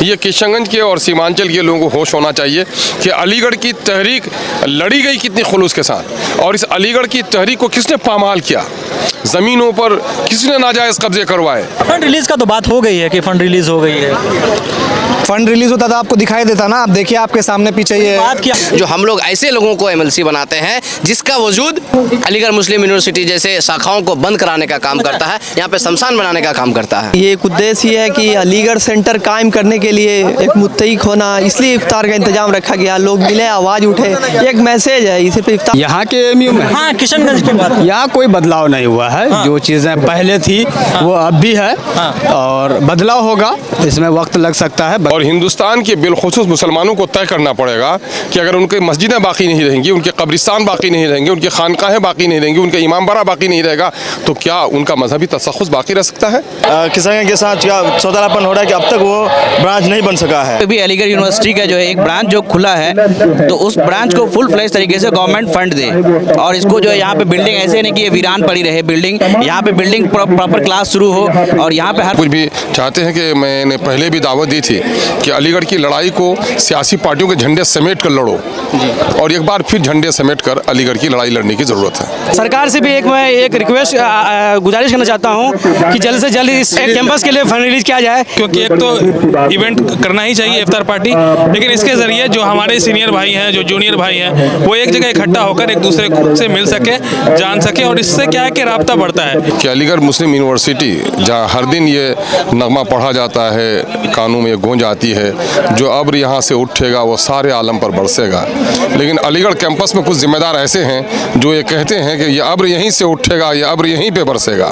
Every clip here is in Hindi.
ये किशनगंज के और सीमांचल के लोगों को होश होना चाहिए कि अलीगढ़ की तहरीक लड़ी गई कितनी खुलूस के साथ, और इस अलीगढ़ की तहरीक को किसने पामाल किया, ज़मीनों पर किसने नाजायज़ कब्जे करवाए। फंड रिलीज का तो बात हो गई है कि फंड रिलीज हो गई है। फंड रिलीज होता तो आपको दिखाई देता ना। आप देखिए आपके सामने पीछे ये बात क्या जो हम लोग ऐसे लोगों को एमएलसी बनाते हैं जिसका वजूद अलीगढ़ मुस्लिम यूनिवर्सिटी जैसे शाखाओं को बंद कराने का काम करता है, यहाँ पे शमशान बनाने का काम करता है। ये एक उद्देश्य है कि अलीगढ़ सेंटर कायम करने के लिए एक मुत्तहिक होना, इसलिए इफ्तार का इंतजाम रखा गया। लोग मिले, आवाज़ उठे, एक मैसेज है इसे पे इफ्तार। यहाँ के एमयू में हाँ, किशनगंज की बात। यहाँ कोई बदलाव नहीं हुआ है। जो चीज़ें पहले थी वो अब भी है और बदलाव होगा, इसमें वक्त लग सकता है। और हिंदुस्तान के बिलखुसूस मुसलमानों को तय करना पड़ेगा कि अगर उनकी मस्जिदें बाकी नहीं रहेंगी, उनके कब्रिस्तान बाकी नहीं रहेंगे, उनकी खानकाहें बाकी नहीं रहेंगी, उनका इमामबाड़ा बाकी नहीं रहेगा, तो क्या उनका मजहबी तसख्खुस बाकी रह सकता है। किशनगंज के साथ क्या सौदालापन हो रहा है कि अब तक वो ब्रांच नहीं बन सका है। अभी अलीगढ़ यूनिवर्सिटी का जो है एक ब्रांच जो खुला है, तो उस ब्रांच को फुल फ्लेज तरीके से गवर्नमेंट फंड दे, और इसको जो है यहाँ पे बिल्डिंग ऐसे नहीं कि ये वीरान पड़ी रहे बिल्डिंग, यहाँ पे बिल्डिंग प्रॉपर क्लास शुरू हो, और यहाँ पे हर कुछ भी चाहते हैं कि मैंने पहले भी दावत दी थी कि अलीगढ़ की लड़ाई को सियासी पार्टियों के झंडे समेट कर लड़ो, और एक बार फिर झंडे समेट कर अलीगढ़ की लड़ाई लड़ने की ज़रूरत है। सरकार से भी मैं एक रिक्वेस्ट गुजारिश करना चाहता हूँ कि जल्द से जल्द इस कैंपस के लिए फंड रिलीज किया जाए, क्योंकि एक तो इवेंट करना ही चाहिए इफ्तार पार्टी, लेकिन इसके ज़रिए जो हमारे सीनियर भाई हैं, जो जूनियर भाई हैं, वो एक जगह इकट्ठा होकर एक दूसरे से मिल सके, जान सके, और इससे क्या है कि राब्ता बढ़ता है। कि अलीगढ़ मुस्लिम यूनिवर्सिटी जहाँ हर दिन ये नगमा पढ़ा जाता है, कानों में गूंज आती है, जो अब्र यहाँ से उठेगा वो सारे आलम पर बरसेगा, लेकिन अलीगढ़ कैंपस में कुछ जिम्मेदार ऐसे हैं जो ये कहते हैं कि ये अब्र यहीं से उठेगा, ये अब्र यहीं पे बरसेगा,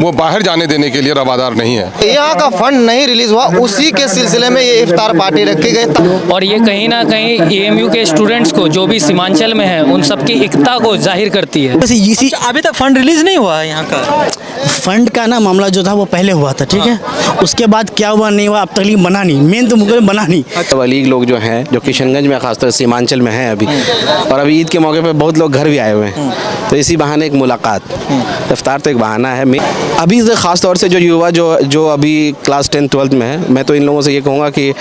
वो बाहर जाने देने के लिए रवादार नहीं है। यहाँ का फंड नहीं रिलीज हुआ, उसी के सिलसिले में ये इफ्तार पार्टी रखी गई। और ये कहीं ना कहीं एएमयू के स्टूडेंट्स को जो भी सीमांचल में है उन सबकी एकता को जाहिर करती है। अभी तक फंड रिलीज नहीं हुआ है यहाँ का। फंड का ना मामला जो था वो पहले हुआ था, ठीक है। उसके बाद क्या हुआ नहीं हुआ अब तक बना नहीं, मेन तो मुझे बना नहीं। तो अलीग लोग जो हैं जो किशनगंज में खासतौर से सीमांचल में हैं अभी, और अभी ईद के मौके पे बहुत लोग घर भी आए हुए हैं, तो इसी बहाने एक मुलाकात, इफ्तार तो एक बहाना है। अभी ख़ास तौर से जो युवा जो अभी क्लास 10 12th में है, मैं तो इन लोगों से ये कहूँगा कि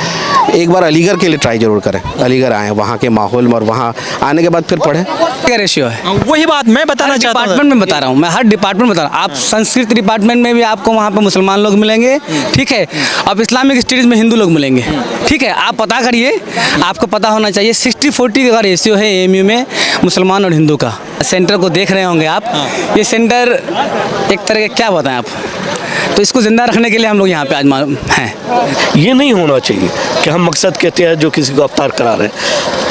एक बार अलीगढ़ के लिए ट्राई जरूर करें। अलीगढ़ आएँ, वहाँ के माहौल में, और वहाँ आने के बाद फिर पढ़ें। क्या रेशियो है, वही बात मैं बताना चाहता हूँ। डिपार्टमेंट में बता रहा हूँ, मैं हर डिपार्टमेंट बता रहा हूँ। आप संस्कृत डिपार्टमेंट में भी आपको वहाँ पे मुसलमान लोग मिलेंगे, ठीक है। अब इस्लामिक स्टडीज़ में हिंदू लोग मिलेंगे, ठीक है। आप पता करिए, आपको पता होना चाहिए 60-40 का रेशियो है एएमयू में मुसलमान और हिंदू का। सेंटर को देख रहे होंगे आप, ये सेंटर एक तरह के क्या बताएं आप, तो इसको ज़िंदा रखने के लिए हम लोग यहाँ पे आज हैं। ये नहीं होना चाहिए कि हम मकसद के तहत जो किसी को अफ्तार करा रहे हैं,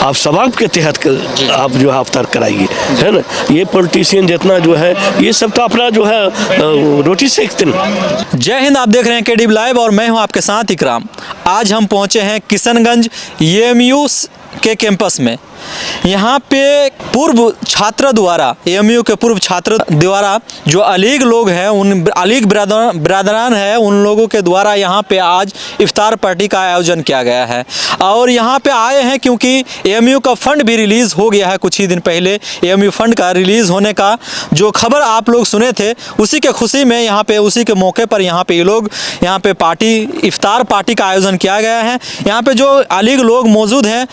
आप सवाब के तहत आप जो है अफ्तार कराइए, है ना। ये पॉलिटिशियन जितना जो है ये सब तो अपना जो है रोटी सेकते हैं। जय हिंद, आप देख रहे हैं केडीबी लाइव और मैं हूं आपके साथ इकराम। आज हम पहुंचे हैं किशनगंज एएमयू के कैंपस में। यहाँ पे पूर्व छात्र द्वारा, एएमयू के पूर्व छात्र द्वारा जो अलीग लोग हैं, उन अलीग बिरादरान है, उन लोगों के द्वारा यहाँ पे आज इफ्तार पार्टी का आयोजन किया गया है। और यहाँ पे आए हैं क्योंकि एएमयू का फंड भी रिलीज़ हो गया है। कुछ ही दिन पहले एएमयू फंड का रिलीज़ होने का जो खबर आप लोग सुने थे, उसी के खुशी में यहाँ पे, उसी के मौके पर यहाँ पे ये लोग यहाँ पे पार्टी, इफ्तार पार्टी का आयोजन किया गया है। यहाँ पे जो अलीग लोग मौजूद हैं,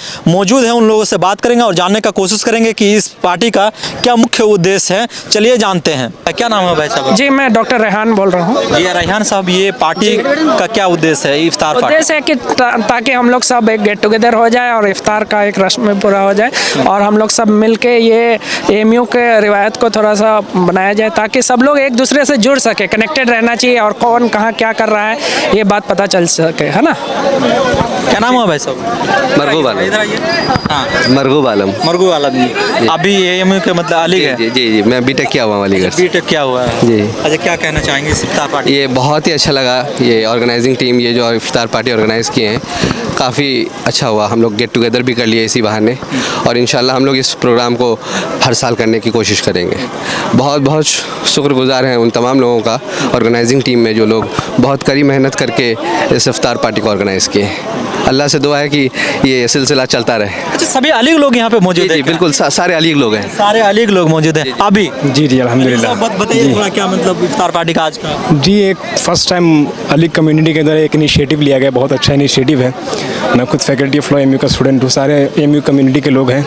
उन लोगों से बात करेंगे और जानने का कोशिश करेंगे कि इस पार्टी का क्या मुख्य उद्देश्य है। चलिए जानते हैं। क्या नाम है भाई साहब? जी, मैं डॉक्टर रेहान बोल रहा हूँ। जी रेहान साहब, ये पार्टी का क्या उद्देश्य है? इफ्तार पार्टी उद्देश्य है कि ताकि हम लोग सब एक गेट टुगेदर हो जाए और इफ्तार का एक रस्म पूरा हो जाए, और हम लोग सब मिलके ये एएमयू के रिवायत को थोड़ा सा बनाया जाए, ताकि सब लोग एक दूसरे से जुड़ सके, कनेक्टेड रहना चाहिए, और कौन कहाँ क्या कर रहा है ये बात पता चल सके, है ना। क्या नाम है भाई साहब? मरगूब आलम। इधर आइए। हाँ, मरगूब आलम। मरगूब आलम जी। अभी एएमयू के मतलब अलीग है? जी, मैं बीटेक किया हुआ अलीगढ़। बीटेक किया हुआ है जी। अच्छा, क्या कहना चाहेंगे इस इफ्तार पार्टी? ये बहुत ही अच्छा लगा, ये ऑर्गेनाइजिंग टीम, ये जो इफ्तार पार्टी ऑर्गेनाइज़ किए हैं, काफ़ी अच्छा हुआ। हम लोग गेट टुगेदर भी कर लिए इसी बहाने, और इंशाल्लाह हम लोग इस प्रोग्राम को हर साल करने की कोशिश करेंगे। बहुत बहुत शुक्रगुजार हैं उन तमाम लोगों का, ऑर्गेनाइजिंग टीम में जो लोग बहुत कड़ी मेहनत करके इस इफ्तार पार्टी को ऑर्गेनाइज़ किए। अल्लाह से दुआ है कि ये सिलसिला चलता रहे। अच्छा, सभी अलीग लोग यहाँ पे मौजूद जी हैं? बिल्कुल, सारे अलीग लोग हैं। सारे अलीग लोग मौजूद हैं अभी? जी जी अल्हम्दुलिल्लाह। बताइए थोड़ा क्या मतलब इफ्तार पार्टी का आज का? जी एक फर्स्ट टाइम अलीग कम्युनिटी के अंदर एक इनिशिएटिव लिया गया, बहुत अच्छा इनिशिएटिव है। मैं खुद फैकल्टी ऑफ लॉ एमयू का स्टूडेंट हूँ, सारे एमयू कम्युनिटी के लोग हैं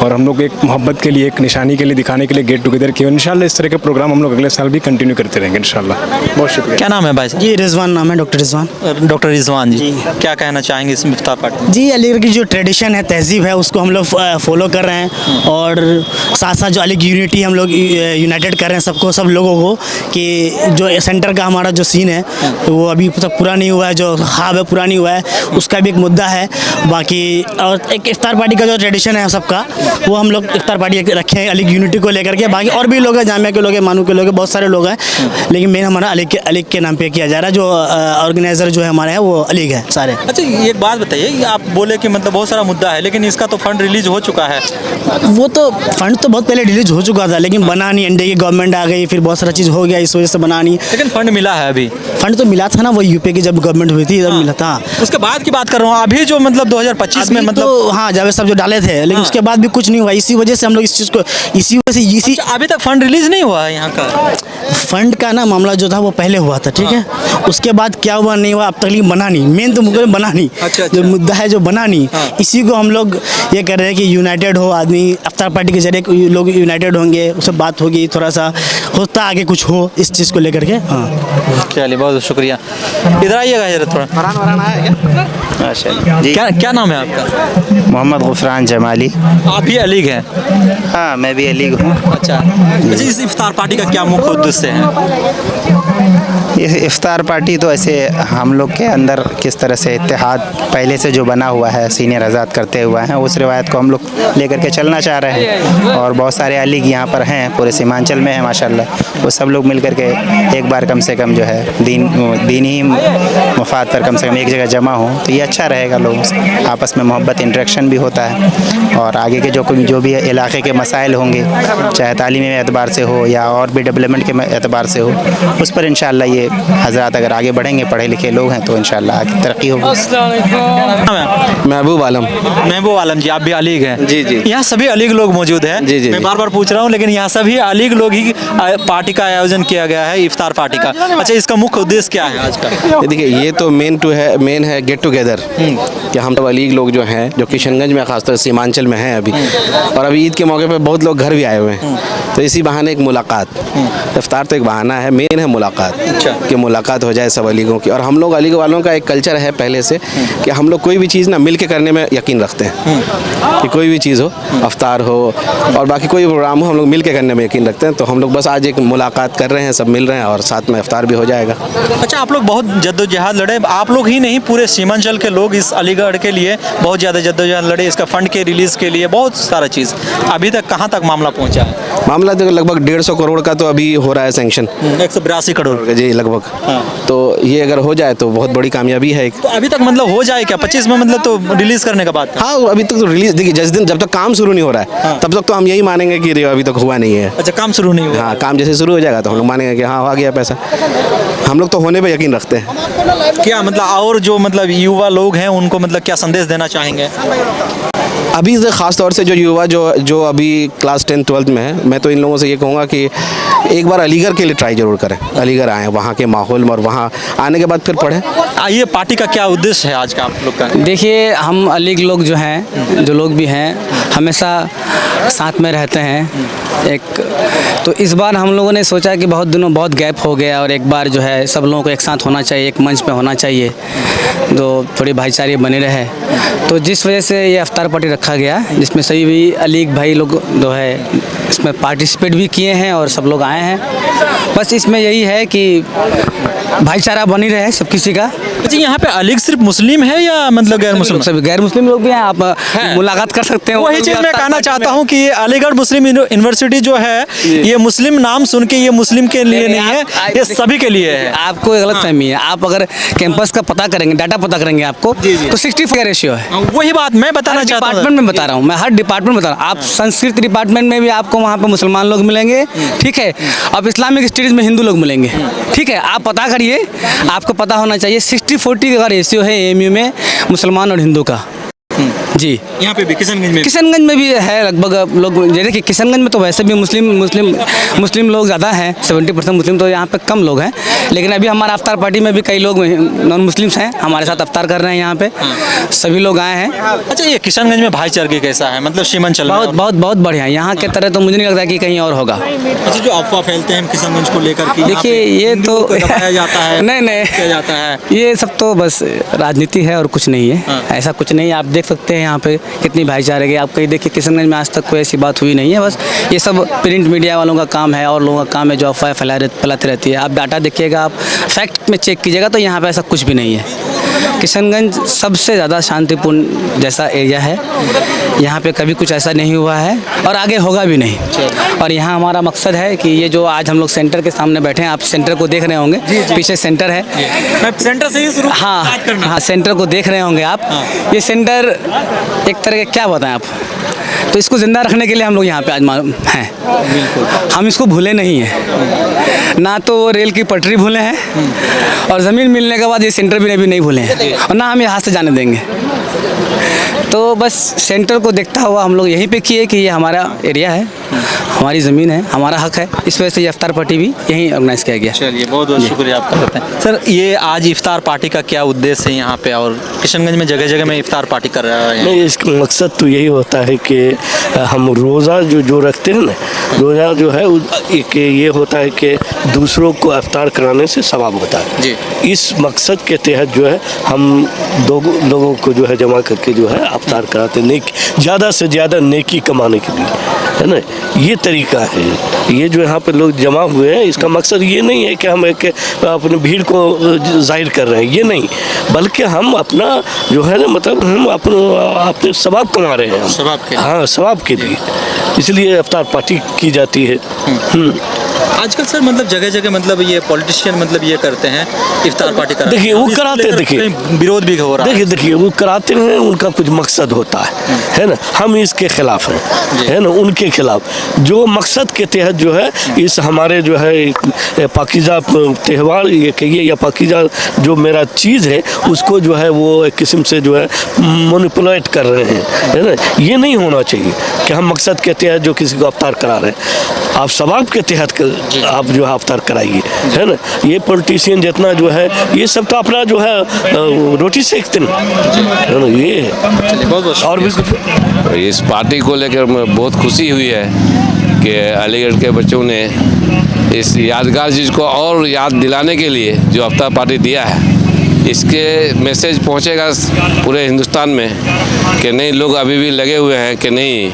और हम लोग एक मोहब्बत के लिए, एक निशानी के लिए, दिखाने के लिए गेट टुगेदर किए। इंशाल्लाह इस तरह के प्रोग्राम हम लोग अगले साल भी कंटिन्यू करते रहेंगे इंशाल्लाह। बहुत शुक्रिया। क्या नाम है भाई साहब? जी रिजवान नाम है, डॉक्टर रिजवान। डॉक्टर रिजवान जी, क्या कहना चाहेंगे इस इफ्तार पार्टी? जी अलीगढ़ की जो ट्रेडिशन है, तहजीब है, उसको हम लोग फॉलो कर रहे हैं और साथ साथ जो अलीग यूनिटी हम लोग यूनाइटेड कर रहे हैं सबको, सब लोगों को, कि जो सेंटर का हमारा जो सीन है वो अभी तक पूरा नहीं हुआ है, जो ख्वाब है पूरा नहीं हुआ है, उसका भी एक मुद्दा है। बाकी और एक इफ्तार पार्टी का जो ट्रेडिशन है सबका, वो हम लोग इफ्तार पार्टी रखे हैं अलीग यूनिटी को लेकर के। बाकी और भी लोग हैं, जामिया के लोग हैं, मानू के लोग हैं, बहुत सारे लोग हैं, लेकिन मेन हमारा अलीग के नाम पे किया जा रहा है। जो ऑर्गेनाइजर जो है हमारे हैं वो अलीग है सारे। अच्छा, एक बात बताइए, आप बोले कि मतलब बहुत सारा मुद्दा है, लेकिन इसका तो फंड रिलीज हो चुका है। वो तो फंड तो बहुत पहले रिलीज हो चुका था, लेकिन बना नहीं, इंडिया की गवर्नमेंट आ गई, फिर बहुत सारा चीज़ हो गया, इस वजह से बना नहीं। लेकिन फंड मिला है अभी? फंड तो मिला था ना, वो यूपी की जब गवर्नमेंट हुई थी तब मिला था। उसके बाद की बात कर रहा हूँ, अभी जो मतलब 2025 में मतलब तो हाँ जावेद साहब जो डाले थे, लेकिन उसके बाद भी कुछ नहीं हुआ। इसी वजह से हम लोग इस चीज़ को अभी तक फंड रिलीज नहीं हुआ है यहाँ का। फंड का ना मामला जो था वो पहले हुआ था, ठीक है। उसके बाद क्या हुआ नहीं हुआ अब तक बना नहीं, मेन तो मुद्दा बना नहीं। जो मुद्दा है जो बना नहीं, इसी को हम लोग ये कर रहे हैं कि यूनाइटेड हो आदमी, इफ्तार पार्टी के जरिए लोग यूनाइटेड होंगे, उससे बात होगी, थोड़ा सा होता आगे कुछ हो इस चीज़ को लेकर के। हाँ चलिए, बहुत शुक्रिया। इधर आइएगा जरा थोड़ा। जी क्या नाम है आपका? मोहम्मद गुफरान जमाली। आप भी अलीग हैं? हाँ मैं भी अलीग हूँ। अच्छा, इस इफ्तार पार्टी का क्या मुख्य उद्देश्य है? ये इफ्तार पार्टी तो ऐसे हम लोग के अंदर किस तरह से इत्तेहाद पहले से जो बना हुआ है, सीनियर हज़रात करते हुए हैं, उस रिवायत को हम लोग लेकर के चलना चाह रहे हैं। और बहुत सारे अलीग यहाँ पर हैं, पूरे सीमांचल में हैं माशाल्लाह। वो सब लोग मिल करके एक बार कम से कम जो है दीनी मफाद पर कम से कम एक जगह जमा हो, तो ये अच्छा रहेगा। लोग आपस में मोहब्बत इंटरेक्शन भी होता है और आगे के जो भी इलाके के मसाइल होंगे, चाहे तालीमी एतबार से हो या और भी डेवलपमेंट के एतबार से हो, उस पर इंशाल्लाह ये हज़रात अगर आगे बढ़ेंगे, पढ़े लिखे लोग हैं, तो इंशाल्लाह आगे तरक्की होगी। महबूब आलम। महबूब आलम जी, आप भी अलीग हैं? जी जी। यहाँ सभी अलीग लोग मौजूद हैं? जी जी। मैं बार बार पूछ रहा हूँ, लेकिन यहाँ सभी अलीग लोग ही पार्टी का आयोजन किया गया है, इफ्तार पार्टी का। अच्छा, इसका मुख्य उद्देश्य क्या है आज का? देखिए, ये तो मेन है गेट टुगेदर, कि हम सब अलीग लोग जो हैं, जो किशनगंज में खासतौर सीमांचल में हैं अभी, और अभी ईद के मौके पर बहुत लोग घर भी आए हुए हैं, तो इसी बहाने एक मुलाकात, इफ्तार तो एक बहाना है, मेन है मुलाकात। अच्छा। कि मुलाकात हो जाए सब अलीगों की। और हम लोग अलीग वालों का एक कल्चर है पहले से कि हम लोग कोई भी चीज़ ना मिल के करने में यकीन रखते हैं, कि कोई भी चीज़ हो, अफ्तार हो और बाकी कोई प्रोग्राम हो, हम लोग मिल के करने में यकीन रखते हैं। तो हम लोग बस आज एक मुलाकात कर रहे हैं, सब मिल रहे हैं और साथ में इफ्तार भी हो जाएगा। अच्छा, आप लोग बहुत जद्दोजहद लड़े, आप लोग ही नहीं पूरे सीमांचल के लोग इस अलीगढ़ के लिए बहुत ज़्यादा जद्दोजहद लड़े, इसका फंड के रिलीज़ के लिए बहुत सारा चीज़। अभी तक कहाँ तक मामला पहुँचा है? मामला तो लगभग 150 करोड़ का तो अभी हो रहा है सैंक्शन। 182 करोड़ जी लगभग। तो ये अगर हो जाए तो बहुत बड़ी कामयाबी है। तो अभी तक मतलब हो जाए क्या 25 में, मतलब तो रिलीज करने का बात? हाँ, अभी तक तो रिलीज, देखिए जिस दिन जब तक काम शुरू नहीं हो रहा है तब तक तो हम यही मानेंगे कि अभी तक हुआ नहीं है। अच्छा, काम शुरू नहीं हुआ? हाँ, काम जैसे शुरू हो जाएगा तो हम लोग मानेंगे कि हाँ आ गया पैसा। हम लोग तो होने पे यकीन रखते हैं। क्या मतलब और जो मतलब युवा लोग हैं उनको मतलब क्या संदेश देना चाहेंगे? अभी से ख़ास तौर से जो युवा जो अभी क्लास 10 12th में है, मैं तो इन लोगों से ये कहूँगा कि एक बार अलीगढ़ के लिए ट्राई ज़रूर करें। अलीगढ़ आएँ, वहाँ के माहौल में, और वहाँ आने के बाद फिर पढ़ें। ये पार्टी का क्या उद्देश्य है आज का आप लोग का? देखिए, हम अलीग लोग जो हैं, जो लोग भी हैं, हमेशा साथ में रहते हैं। तो इस बार हम लोगों ने सोचा कि बहुत गैप हो गया और एक बार जो है सब लोगों को एक साथ होना चाहिए, एक मंच पे होना चाहिए, तो थोड़ी भाईचारे बने रहे। तो जिस वजह से ये इफ्तार पार्टी रखा गया, जिसमें सभी भी अलीग भाई लोग जो है इसमें पार्टिसिपेट भी किए हैं और सब लोग आए हैं। बस इसमें यही है कि भाईचारा बनी रहे सब किसी का। जी, यहाँ पे अलीग सिर्फ मुस्लिम है या मतलब गैर मुस्लिम? सभी गैर मुस्लिम लोग भी हैं, आप मुलाकात कर सकते हैं। वही चीज़ मैं कहना चाहता हूँ कि अलीगढ़ मुस्लिम यूनिवर्सिटी जो है, ये मुस्लिम नाम सुन के ये मुस्लिम के लिए नहीं है, ये सभी के लिए है। आपको गलत फहमी है। आप अगर कैंपस का पता करेंगे, डाटा पता करेंगे आपको, तो 60 रेशियो है। वही बात मैं बताना चाहता हूँ। डिपार्टमेंट में बता रहा हूँ, मैं हर डिपार्टमेंट बता रहा हूँ। आप संस्कृत डिपार्टमेंट में भी आपको वहाँ पे मुसलमान लोग मिलेंगे, ठीक है। अब इस्लामिक स्टडीज़ में हिंदू लोग मिलेंगे, ठीक है। आप पता करिए, आपको पता होना चाहिए 60-40 का रेशियो है एएमयू में मुसलमान और हिंदू का। जी, यहाँ पे भी किशनगंज में भी है लगभग लोग। जैसे कि किशनगंज में तो वैसे भी मुस्लिम लोग ज़्यादा हैं, 70% मुस्लिम, तो यहाँ पे कम लोग हैं। लेकिन अभी हमारा अफ्तार पार्टी में भी कई लोग नॉन मुस्लिम्स हैं, हमारे साथ अफ्तार कर रहे हैं यहाँ पे। सभी लोग आए हैं। अच्छा, ये किशनगंज में भाईचारगी कैसा है, मतलब सीमांचल में? बहुत बढ़िया। यहाँ के तरह तो मुझे नहीं लगता कि कहीं और होगा। अच्छा, जो अफवाह फैलते हैं किशनगंज को लेकर के, देखिए ये तो दबाया जाता है, नहीं किया जाता है, ये सब तो बस राजनीति है और कुछ नहीं है। ऐसा कुछ नहीं है। आप देख सकते हैं यहाँ पे कितनी भाईचारे की। आप कहीं देखिए किशनगंज में आज तक कोई ऐसी बात हुई नहीं है। बस ये सब प्रिंट मीडिया वालों का काम है और लोगों का काम है जो अफवाह फैलाती रहती है। आप डाटा देखिएगा, आप फैक्ट में चेक कीजिएगा तो यहाँ पे ऐसा कुछ भी नहीं है। किशनगंज सबसे ज़्यादा शांतिपूर्ण जैसा एरिया है। यहाँ पे कभी कुछ ऐसा नहीं हुआ है और आगे होगा भी नहीं। और यहाँ हमारा मकसद है कि ये जो आज हम लोग सेंटर के सामने बैठे हैं, आप सेंटर को देख रहे होंगे, पीछे सेंटर है। सेंटर से ही शुरू हाँ, सेंटर को देख रहे होंगे आप। ये सेंटर एक तरह के क्या बताएं आप, तो इसको ज़िंदा रखने के लिए हम लोग यहाँ पे आज हैं। बिल्कुल, हम इसको भूले नहीं हैं। ना तो वो रेल की पटरी भूले हैं और ज़मीन मिलने के बाद ये सेंटर भी नहीं भूले हैं, और ना हम यहाँ से जाने देंगे। तो बस सेंटर को देखता हुआ हम लोग यहीं पे किए कि ये हमारा एरिया है, हमारी ज़मीन है, हमारा हक है। इस वजह से ये इफ्तार पार्टी भी यहीं ऑर्गेनाइज़ किया गया। चलिए, बहुत बहुत शुक्रिया आपका करते हैं। सर, ये आज इफ्तार पार्टी का क्या उद्देश्य है यहाँ पे, और किशनगंज में जगह जगह में इफ्तार पार्टी कर रहे हैं? नहीं, इसका मकसद तो यही होता है कि हम रोज़ा जो रखते हैं ना, रोज़ा जो है एक ये होता है कि दूसरों को इफ्तार कराने से सवाब होता है जी। इस मकसद के तहत जो है हम लोगों को जो है जमा करके जो है इफ्तार कराते, नेकी ज़्यादा से ज़्यादा नेकी कमाने के लिए, है ना। ये तरीका है। ये जो यहाँ पे लोग जमा हुए हैं, इसका मकसद ये नहीं है कि हम एक अपनी भीड़ को जाहिर कर रहे हैं, ये नहीं, बल्कि हम अपना जो है ना, मतलब हम अपने सवाब कमा रहे हैं। हाँ, सवाब के लिए इसलिए इफ्तार पार्टी की जाती है। आजकल सर मतलब जगह जगह मतलब ये पॉलिटिशियन मतलब ये करते हैं इफ्तार पार्टी कराते हैं। देखिए वो कराते, देखिए विरोध भी हो रहा है। देखिए वो कराते हैं, उनका कुछ मकसद होता है ना। हम इसके खिलाफ हैं, है ना, उनके खिलाफ। जो मकसद के तहत जो है इस हमारे जो है पाकीज़ा त्यौहार ये कहिए या पाकीज़ा जो मेरा चीज़ है, उसको जो है वो एक किस्म से जो है मैनिपुलेट कर रहे हैं, है ना। ये नहीं होना चाहिए कि हम मकसद के तहत जो किसी को इफ्तार करा रहे हैं। आप सवाब के तहत आप जो है इफ्तार कराइए, है ना। ये पॉलिटिशियन जितना जो है ये सब तो अपना जो है रोटी सेकते हैं, है ना। ये है और भी कुछ। इस पार्टी को लेकर बहुत खुशी हुई है कि अलीगढ़ के बच्चों ने इस यादगार चीज़ को और याद दिलाने के लिए जो इफ्तार पार्टी दिया है, इसके मैसेज पहुंचेगा पूरे हिंदुस्तान में कि नहीं, लोग अभी भी लगे हुए हैं कि नहीं,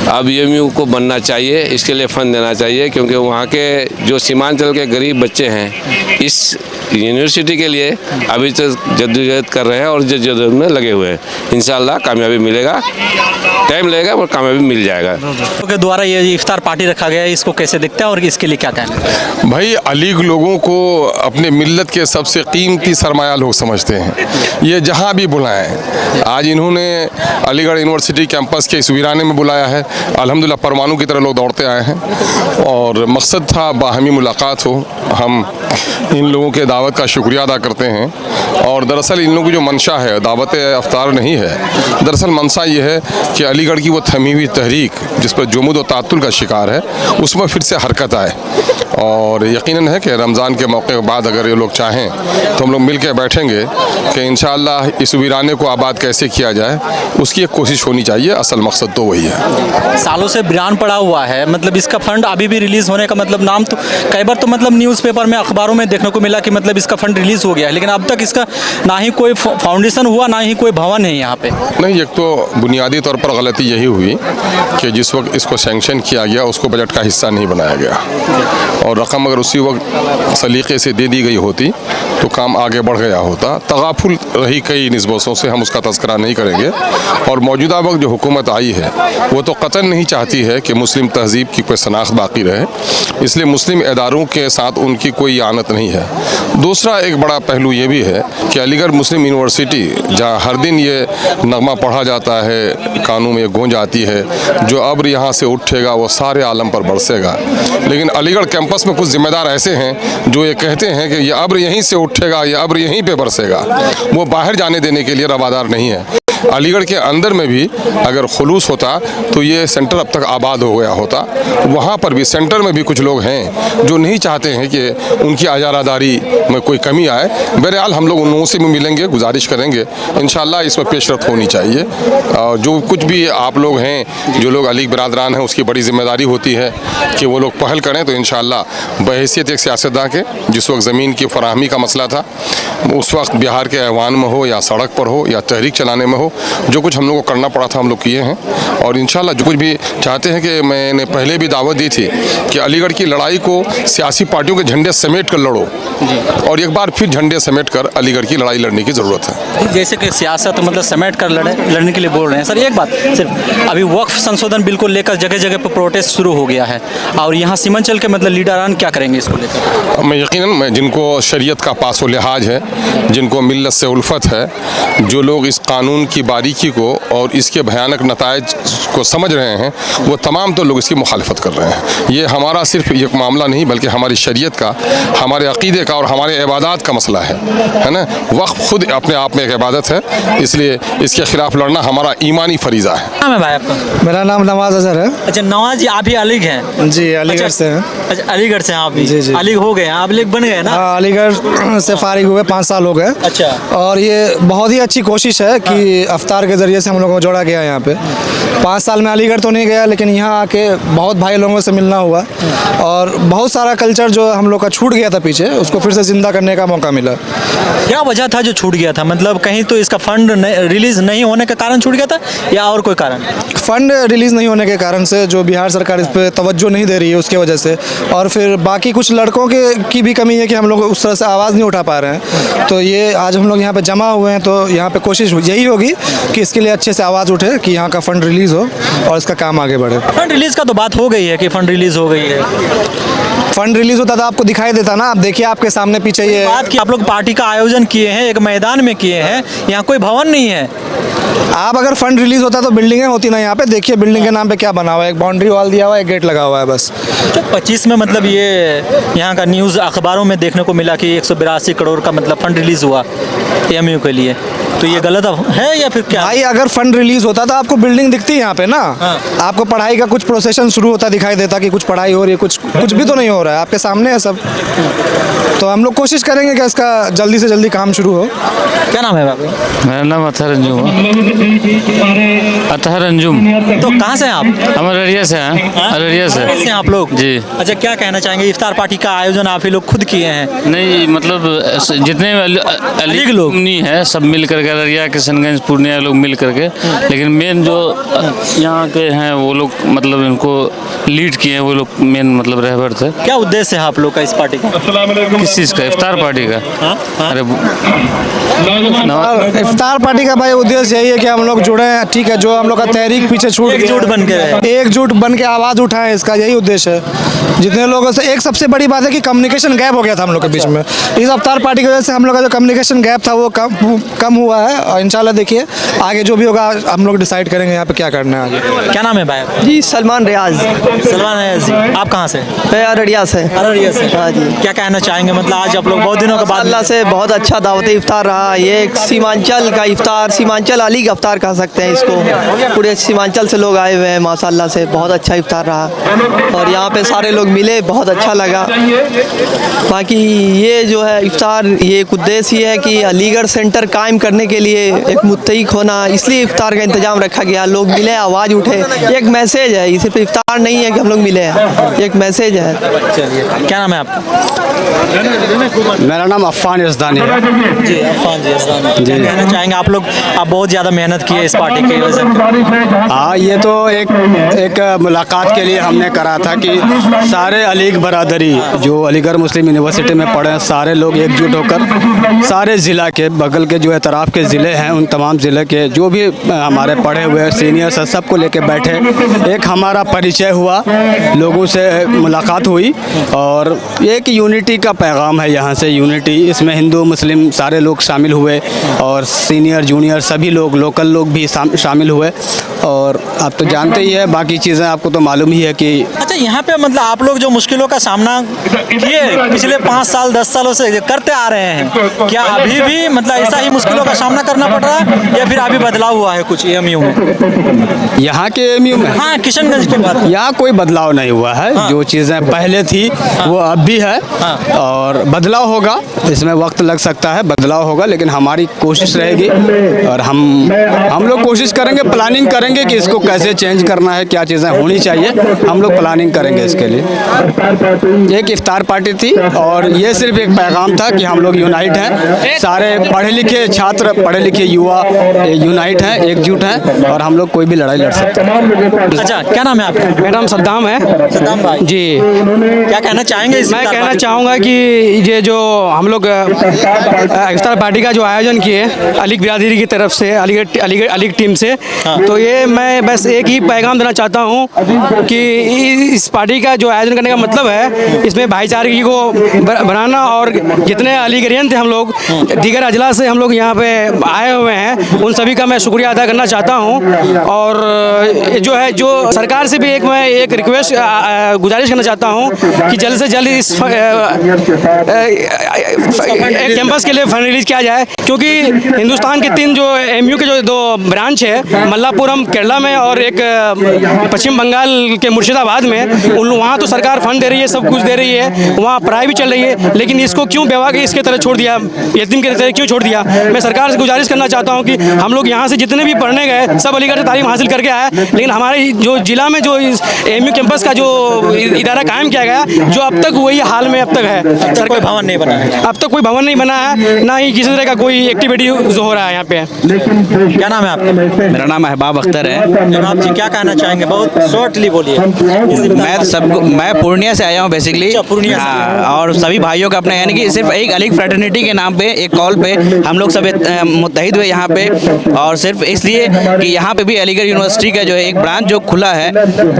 अब एएमयू को बनना चाहिए, इसके लिए फ़ंड देना चाहिए, क्योंकि वहाँ के जो सीमांचल के गरीब बच्चे हैं इस यूनिवर्सिटी के लिए अभी तो जद्दोजहद कर रहे हैं और जद्दोजहद में लगे हुए हैं। इंशाल्लाह कामयाबी मिलेगा, टाइम लगेगा पर कामयाबी मिल जाएगा। के द्वारा ये इफ्तार पार्टी रखा गया है, इसको कैसे दिखता है और इसके लिए क्या कहना है? भाई, अलीग लोगों को अपने मिल्लत के सबसे कीमती सरमाया लोग समझते हैं। ये जहाँ भी बुलाएं, आज इन्होंने अलीगढ़ यूनिवर्सिटी कैंपस के इस वीराने में बुलाया है। अल्हम्दुलिल्लाह परमाणु की तरह लोग दौड़ते आए हैं और मकसद था बाहमी मुलाकात हो। हम इन लोगों के दावत का शुक्रिया अदा करते हैं। और दरअसल इन लोगों की जो मंशा है दावत इफ्तार नहीं है, दरअसल मंशा ये है कि अलीगढ़ की वो थमी हुई तहरीक जिस पर जुमूद और तातुल का शिकार है, उसमें फिर से हरकत आए। और यकीनन है कि रमज़ान के मौके के बाद अगर ये लोग चाहें तो हम लोग मिल के बैठेंगे कि इंशाअल्लाह इस वीराने को आबाद कैसे किया जाए, उसकी एक कोशिश होनी चाहिए। असल मकसद तो वही है। सालों से वीरान पड़ा हुआ है, मतलब इसका फंड अभी भी रिलीज़ होने का मतलब नाम तो कई बार तो मतलब न्यूज़पेपर में अखबारों में देखने को मिला कि मतलब इसका फंड रिलीज़ हो गया है, लेकिन अब तक इसका ना ही कोई फाउंडेशन हुआ, ना ही कोई भवन है यहाँ पे। नहीं, एक तो बुनियादी तौर पर गलती यही हुई कि जिस वक्त इसको सैंक्शन किया गया उसको बजट का हिस्सा नहीं बनाया गया, और रकम अगर उसी वक्त सलीके से दे दी गई होती तो काम आगे बढ़ गया होता। तगाफुल रही कई निस्बतों से, हम उसका तज़किरा नहीं करेंगे। और मौजूदा वक्त जो हुकूमत आई है वो तो कतई नहीं चाहती है कि मुस्लिम तहज़ीब की कोई शनाख्त बाकी रहे, इसलिए मुस्लिम इदारों के साथ उनकी कोई आनत नहीं है। दूसरा एक बड़ा पहलू ये भी है कि अलीगढ़ मुस्लिम यूनिवर्सिटी जहाँ हर दिन ये नगमा पढ़ा जाता है, कानों में गूंज आती है, जो अब्र यहाँ से उठेगा वो सारे आलम पर बरसेगा। लेकिन अलीगढ़ कैंपस कैंपस में कुछ जिम्मेदार ऐसे हैं जो ये कहते हैं कि ये अब्र यहीं से उठेगा, ये अब्र यहीं पे बरसेगा। वो बाहर जाने देने के लिए रवादार नहीं है। अलीगढ़ के अंदर में भी अगर खुलूस होता तो ये सेंटर अब तक आबाद हो गया होता। वहाँ पर भी सेंटर में भी कुछ लोग हैं जो नहीं चाहते हैं कि उनकी आजारादारी में कोई कमी आए। बहरहाल हम लोग उन लोगों से भी मिलेंगे, गुजारिश करेंगे, इंशाल्लाह इसमें पेशरफ्त होनी चाहिए। और जो कुछ भी आप लोग हैं, जो लोग अली बिरादरान हैं, उसकी बड़ी जिम्मेदारी होती है कि वो लोग पहल करें। तो इंशाल्लाह बहैसियत एक सियासतदान के, जिस वक्त ज़मीन की फराहमी का मसला था, उस वक्त बिहार के ऐवान में हो या सड़क पर हो या तहरीक चलाने में हो, जो कुछ हम लोग को करना पड़ा था हम लोग किए हैं। और इंशाल्लाह जो कुछ भी चाहते हैं कि मैंने पहले भी दावत दी थी कि अलीगढ़ की लड़ाई को सियासी पार्टियों के झंडे समेट कर लड़ो, और एक बार फिर झंडे समेट कर अलीगढ़ की लड़ाई लड़ने की ज़रूरत है। जैसे कि सियासत मतलब समेट कर लड़ने के लिए बोल रहे हैं सर। एक बात सिर्फ, अभी वक्फ संशोधन बिल को लेकर जगह जगह पर प्रोटेस्ट शुरू हो गया है, और यहाँ सीमांचल के मतलब लीडरान क्या करेंगे इसको लेकर? मैं यकीनन जिनको शरीयत का पासो लिहाज है, जिनको मिल्लत से उल्फत है, जो लोग इस कानून की बारीकी को और इसके भयानक नतायज को समझ रहे हैं, वो तमाम तो लोग इसकी मुखालफत कर रहे हैं। ये हमारा सिर्फ एक मामला नहीं बल्कि हमारी शरीयत का, हमारे अक़ीदे का और हमारे इबादत का मसला है ना। वक्फ खुद अपने आप में एक इबादत है, इसलिए इसके खिलाफ लड़ना हमारा ईमानी फरीज़ा है। नाम है भाई आपका? मेरा नाम नवाज अजहर है। अच्छा नवाज जी, आप भी अलीग हैं? जी अलीगढ़ से हैं। अच्छा अलीगढ़ से हैं आप भी? जी जी। अलीग हो गए हैं आप, अलीग बन गए ना? हाँ अलीगढ़ से फारिग हुए 5 साल हो गए। अच्छा। और ये बहुत ही अच्छी कोशिश है कि अफ्तार के ज़रिए से हम लोगों को जोड़ा गया यहाँ पे। 5 साल में अलीगढ़ तो नहीं गया, लेकिन यहाँ आके बहुत भाई लोगों से मिलना हुआ, और बहुत सारा कल्चर जो हम लोग का छूट गया था पीछे, उसको फिर से ज़िंदा करने का मौका मिला। क्या वजह था जो छूट गया था? मतलब कहीं तो इसका फंड रिलीज़ नहीं होने के कारण छूट गया था या और कोई कारण? फंड रिलीज़ नहीं होने के कारण से, जो बिहार सरकार इस पर तवज्जो नहीं दे रही है उसके वजह से, और फिर बाकी कुछ लड़कों की भी कमी है कि हम लोग उस तरह से आवाज़ नहीं उठा पा रहे हैं। तो ये आज हम लोग यहाँ पे जमा हुए हैं, तो यहाँ पे कोशिश यही होगी कि इसके लिए अच्छे से आवाज़ उठे कि यहाँ का फ़ंड रिलीज़ हो और इसका काम आगे बढ़े। फंड रिलीज़ का तो बात हो गई है कि फ़ंड रिलीज़ हो गई है। फंड रिलीज़ होता तो आपको दिखाई देता ना। आप देखिए आपके सामने पीछे ये बात की, आप लोग पार्टी का आयोजन किए हैं, एक मैदान में किए हैं, यहाँ कोई भवन नहीं है। आप अगर फंड रिलीज़ होता तो बिल्डिंगें होती ना। यहाँ पे देखिए बिल्डिंग के नाम पे क्या बना हुआ है, एक बाउंड्री वॉल दिया हुआ है, एक गेट लगा हुआ है बस। 25 में मतलब ये यहाँ का न्यूज़ अखबारों में देखने को मिला कि 182 करोड़ का मतलब फंड रिलीज़ हुआ एएमयू के लिए, तो ये गलत है या फिर क्या? भाई अगर फंड रिलीज़ होता तो आपको बिल्डिंग दिखती है यहाँ पे ना। हाँ। आपको पढ़ाई का कुछ प्रोसेशन शुरू होता दिखाई देता कि कुछ पढ़ाई हो रही है, कुछ भी तो नहीं हो रहा है, आपके सामने है सब। तो हम लोग कोशिश करेंगे कि इसका जल्दी से जल्दी काम शुरू हो। क्या नाम है बाबू? मेरा नाम अतहर अंजुम है। अतहर अंजुम। तो कहाँ से हैं आप? हम अररिया से हैं। अररिया से आप लोग? जी। अच्छा क्या कहना चाहेंगे? इफ्तार पार्टी का आयोजन आप ही लोग खुद किए हैं? नहीं मतलब जितने अलीग लोग नहीं है सब मिल करके, अररिया किशनगंज पूर्णिया लोग मिल करके, लेकिन मेन जो यहाँ के हैं वो लोग मतलब इनको लीड किए हैं, वो लोग मेन मतलब रहबर थे। क्या उद्देश्य है आप लोग का इस पार्टी का? किस चीज़ का? इफ्तार पार्टी का? अरे इफ्तार पार्टी का भाई उद्देश्य यही है कि हम लोग जुड़े हैं, ठीक है, जो हम लोग का तहरीक पीछे छूट गया, एकजुट बन के आवाज़ उठाएं, इसका यही उद्देश्य है। जितने लोगों से एक सबसे बड़ी बात है कि कम्युनिकेशन गैप हो गया था हम लोग के बीच में। इस इफ्तार पार्टी की वजह से हम लोग का जो कम्युनिकेशन गैप था वो कम हुआ है, और इंशाल्लाह देखिए आगे जो भी होगा हम लोग डिसाइड करेंगे यहाँ पे क्या करना है आगे। क्या नाम है भाई? जी सलमान रियाज। सलमान रियाज जी, आप कहाँ से? मैं अररिया से। अररिया से? हाँ जी। क्या कहना चाहेंगे? मतलब आज आप लोग बहुत दिनों के बाद अल्लाह से बहुत अच्छा दावत इफ्तार रहा। ये एक सीमांचल का इफ्तार, सीमांचल अली इफ्तार कह सकते हैं इसको। पूरे सीमांचल से लोग आए हुए हैं, माशाल्लाह से बहुत अच्छा इफ्तार रहा, और यहाँ पे सारे लोग मिले, बहुत अच्छा लगा। बाकी ये जो है इफ्तार, ये एक उद्देश्य ये है कि अलीगढ़ सेंटर कायम करने के लिए एक मुत्तहिद होना, इसलिए इफ्तार का इंतजाम रखा गया। लोग मिले, आवाज़ उठे, एक मैसेज है, ये सिर्फ इफ्तार नहीं है कि हम लोग मिले हैं, एक मैसेज है। क्या नाम है आपका? मेरा नाम अफ़ान यज़दानी है। जी अफ़ान जी यज़दानी। क्या कहना चाहेंगे? आप लोग आप बहुत ज़्यादा मेहनत की है इस पार्टी की वजह से। हाँ ये तो एक मुलाकात के लिए हमने करा था कि सारे अलीग बरादरी जो अलीगढ़ मुस्लिम यूनिवर्सिटी में पढ़े हैं, सारे लोग एकजुट होकर सारे ज़िला के बगल के जो एतराफ़ के ज़िले हैं उन तमाम ज़िले के जो भी हमारे पढ़े हुए सीनियर्स हैं सबको लेके बैठे, एक हमारा परिचय हुआ, लोगों से मुलाकात हुई, और एक यूनिटी का पैगाम है यहाँ से। यूनिटी इसमें हिंदू मुस्लिम सारे लोग शामिल हुए, और सीनियर जूनियर सभी लोग, लोकल लोग भी शामिल हुए। और आप तो जानते ही है, बाकी चीज़ें आपको तो मालूम ही है कि अच्छा यहाँ पे मतलब आप लोग जो मुश्किलों का सामना किए पिछले 5 साल 10 सालों से करते आ रहे हैं, क्या अभी भी मतलब ऐसा ही मुश्किलों का सामना करना पड़ रहा है या फिर अभी बदलाव हुआ है कुछ एएमयू में? यहाँ के एएमयू में हाँ, किशनगंज के बाद यहाँ कोई बदलाव नहीं हुआ है। जो चीज़ें पहले थी वो अब भी है और बदलाव होगा। इसमें वक्त लग सकता है, बदलाव होगा, लेकिन हमारी कोशिश रहेगी और हम लोग कोशिश करेंगे, प्लानिंग करेंगे कि इसको कैसे चेंज करना है, क्या चीज़ें होनी चाहिए। हम लोग प्लानिंग करेंगे इसके लिए। एक इफ्तार पार्टी थी और ये सिर्फ एक पैगाम था कि हम लोग यूनाइट हैं, सारे पढ़े लिखे छात्र, पढ़े लिखे युवा यूनाइट हैं, एकजुट हैं और हम लोग कोई भी लड़ाई लड़ सकते हैं। अच्छा, क्या नाम है आपका? मेरा नाम सद्दाम है। सद्दाम भाई जी, क्या कहना चाहेंगे? मैं कहना चाहूँगा कि ये जो हम लोग इफ्तार पार्टी का जो आयोजन किए अलीग बिरादरी की तरफ से, अलीगढ़ टीम से, तो ये मैं बस एक ही पैगाम देना चाहता हूँ कि इस पार्टी का जो आयोजन करने का मतलब है इसमें भाईचारे को बनाना और जितने अलीगढ़ियन थे हम लोग दीगर अजला से हम लोग यहाँ पे आए हुए हैं उन सभी का मैं शुक्रिया अदा करना चाहता हूँ। और जो है जो सरकार से भी मैं एक रिक्वेस्ट गुजारिश करना चाहता हूँ कि जल्द से जल्द इस कैंपस के लिए फंड रिलीज किया जाए, क्योंकि हिंदुस्तान के 3 जो एएमयू के जो 2 ब्रांच है, मल्लापुरम केरला में और एक पश्चिम बंगाल के मुर्शिदाबाद में, वहाँ तो सरकार फंड दे रही है, सब कुछ दे रही है, वहाँ पढ़ाई भी चल रही है, लेकिन इसको क्यों बेवा के इसके तरह छोड़ दिया, यतीम के तरह क्यों छोड़ दिया? मैं सरकार से गुजारिश करना चाहता हूँ कि हम लोग यहाँ से जितने भी पढ़ने गए सब अलीगढ़ से तालीम हासिल करके आए, लेकिन हमारे जो जिला में जो एएमयू कैंपस का जो इदारा कायम किया गया, जो अब तक वही हाल में अब तक है। सर, कोई भवन नहीं बना है? अब तक कोई भवन नहीं बना है, ना ही किसी तरह का कोई एक्टिविटी हो रहा है यहाँ पे। क्या नाम है आपका? मेरा नाम अहबाब अख्तर है। जनाब जी, क्या कहना चाहेंगे? बहुत शॉर्टली बोलिए। मैं पूर्णिया से आया हूँ बेसिकली, और सभी भाइयों का अपना, यानी कि सिर्फ एक अलीग फ्रेटर्निटी के नाम पे एक कॉल पे हम लोग सब मुत्तहिद हुए यहाँ पे, और सिर्फ इसलिए कि यहाँ पे भी अलीगढ़ यूनिवर्सिटी का जो है एक ब्रांच जो खुला है,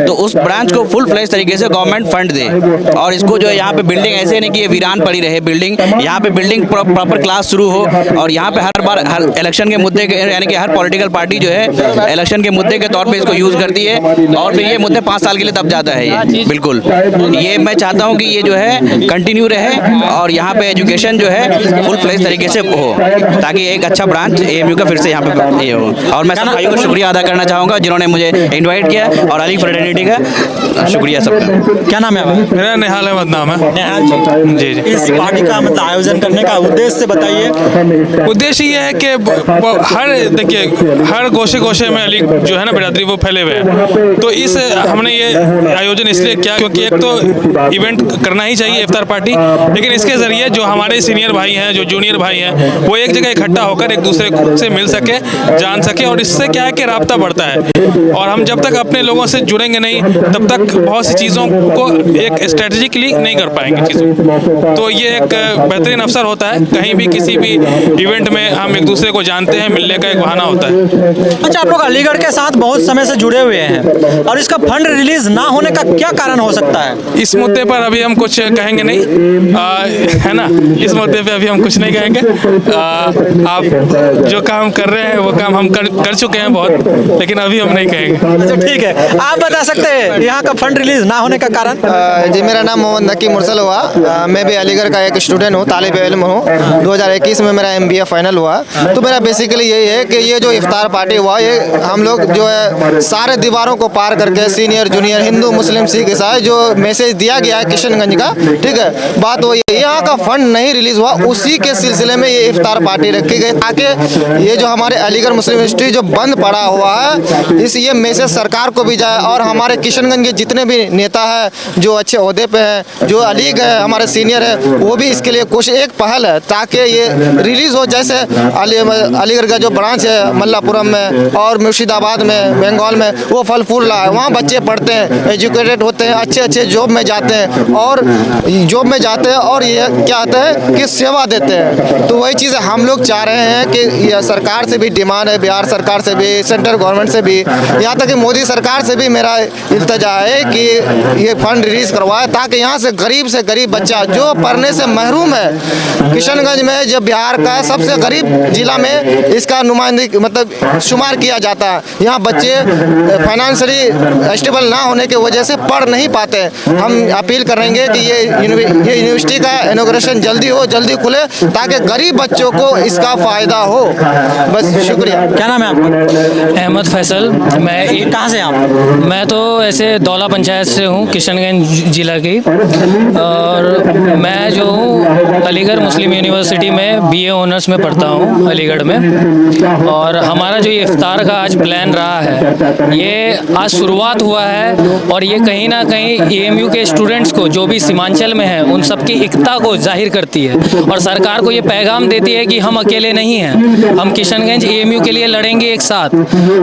तो उस ब्रांच को फुल फ्लेज तरीके से गवर्नमेंट फंड दे, और इसको जो है यहाँ पे बिल्डिंग ऐसे नहीं कि ये वीरान पड़ी रहे बिल्डिंग, यहाँ पे बिल्डिंग प्रॉपर क्लास शुरू हो, और यहाँ पे हर बार हर इलेक्शन के मुद्दे के, यानी कि हर पॉलिटिकल पार्टी जो है इलेक्शन के मुद्दे के तौर पे इसको यूज़ करती है, और फिर ये मुद्दे 5 साल के लिए दब जाता है ये। बिल्कुल, ये मैं चाहता हूँ कि ये जो है कंटिन्यू रहे और यहाँ पे एजुकेशन जो है फुल फ्लेज तरीके से हो, ताकि एक अच्छा ब्रांच एएमयू का फिर से यहाँ पे ये हो। और मैं सब भाइयों का शुक्रिया अदा करना चाहूँगा जिन्होंने मुझे इन्वाइट किया, और अलीग फ्रेटर्निटी का शुक्रिया सबका। क्या नाम है? मेरा निहाल अहमद नाम है। निहाल जी, जी। इस पार्टी का मतलब आयोजन करने का उद्देश्य बताइए। उद्देश्य ये है कि देखिए हर गोशे में अली जो है ना बिरादरी वो फैले हुए हैं, तो इस हमने ये आयोजन इसलिए किया क्योंकि एक तो इवेंट करना ही चाहिए इफ्तार पार्टी, लेकिन इसके ज़रिए जो हमारे सीनियर भाई हैं, जो जूनियर भाई हैं, वो एक जगह इकट्ठा होकर एक दूसरे से मिल सके, जान सके, और इससे क्या है कि राब्ता बढ़ता है। और हम जब तक अपने लोगों से जुड़ेंगे नहीं तब तक बहुत सी चीज़ों को एक स्ट्रेटजिकली नहीं कर पाएंगे चीज़ों। तो ये एक बेहतरीन अवसर होता है, कहीं भी किसी भी इवेंट में हम एक दूसरे को जानते हैं, मिलने का एक बहाना होता है। अच्छा, आप लोग अलीगढ़ के साथ बहुत समय से जुड़े हुए हैं, और इसका फंड रिलीज ना होने का क्या कारण हो सकता है? इस मुद्दे पर अभी हम कुछ कहेंगे नहीं, है ना, इस मुद्दे पे अभी हम कुछ नहीं कहेंगे। आप जो काम कर रहे हैं वो काम हम कर चुके हैं बहुत, लेकिन अभी हम नहीं कहेंगे। अच्छा, ठीक है, आप बता सकते हैं यहाँ का फंड रिलीज ना होने का कारण? जी, मेरा नाम मोहम्मद नकी मुरसल हुआ। मैं भी अलीगढ़ का एक स्टूडेंट हूँ, तालिब इल्म हूँ। 2021 में मेरा MBA फाइनल हुआ। तो मेरा बेसिकली यही है कि ये जो इफ्तार पार्टी हुआ, ये हम लोग जो है सारे दीवारों को पार करके सीनियर जूनियर हिंदू मुस्लिम सिख ईसाई जो मैसेज दिया गया है किशनगंज का, ठीक है, बात वो यहाँ का फंड नहीं रिलीज हुआ, उसी के सिलसिले में ये इफ्तार पार्टी रखी गई, ताकि ये जो हमारे अलीगढ़ मुस्लिम यूनिवर्सिटी जो बंद पड़ा हुआ है, इस ये मैसेज सरकार को भी जाए, और हमारे किशनगंज के जितने भी नेता है जो अच्छे ओहदे पे हैं, जो अलीग है हमारे सीनियर है, वो भी इसके लिए कुछ एक पहल है ताकि ये रिलीज हो। जैसे अलीगढ़ का जो ब्रांच है मल्लापुरम में और मुर्शिदाबाद में, बंगाल में, वो फल फूल रहा है, वहाँ बच्चे पढ़ते हैं, एजुकेटेड होते हैं, अच्छे अच्छे जॉब में जाते हैं, और जॉब में जाते हैं और ये क्या होता है कि सेवा देते हैं। तो वही चीज़ हम लोग चाह रहे हैं कि ये सरकार से भी डिमांड है, बिहार सरकार से भी, सेंट्रल गवर्नमेंट से भी, यहाँ तक कि मोदी सरकार से भी मेरा इल्तजा है कि ये फंड रिलीज करवाए, ताकि यहाँ से गरीब बच्चा जो पढ़ने से महरूम है, किशनगंज में जब बिहार का सबसे गरीब जिला में इसका नुमाइंदगी मतलब शुमार किया जाता है, यहाँ बच्चे फाइनेंशियली स्टेबल ना होने की वजह से पढ़ नहीं पाते। हम अपील करेंगे कि ये यूनिवर्सिटी का इनॉग्रेशन जल्दी हो, जल्दी खुले, ताकि गरीब बच्चों को इसका फ़ायदा हो। बस शुक्रिया। क्या नाम है आपका? अहमद फैसल। मैं कहाँ से आप? मैं तो ऐसे दौला पंचायत से हूँ, किशनगंज ज़िला की, और मैं जो हूँ अलीगढ़ मुस्लिम यूनिवर्सिटी में बीए ऑनर्स में पढ़ता हूँ अलीगढ़ में। और हमारा जो ये इफ्तार का आज प्लान रहा है, ये आज शुरुआत हुआ है, और ये कहीं ना कहीं एएमयू के स्टूडेंट्स को जो भी सीमांचल में है उन सबकी एकता को जाहिर करती है, और सरकार को ये पैगाम देती है कि हम अकेले नहीं हैं, हम किशनगंज एएमयू के लिए लड़ेंगे एक साथ।